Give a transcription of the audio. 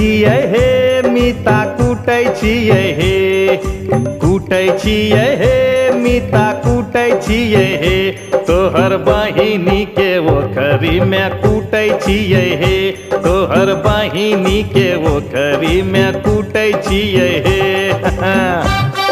छियै हे मीता कुटै छियै हे कुटै छियै हे मीता कुटै छियै हे तोहर बहिनी के ओखरी में कुटै छियै हे तोहर बहिनी के ओखरी में कुटै छियै हे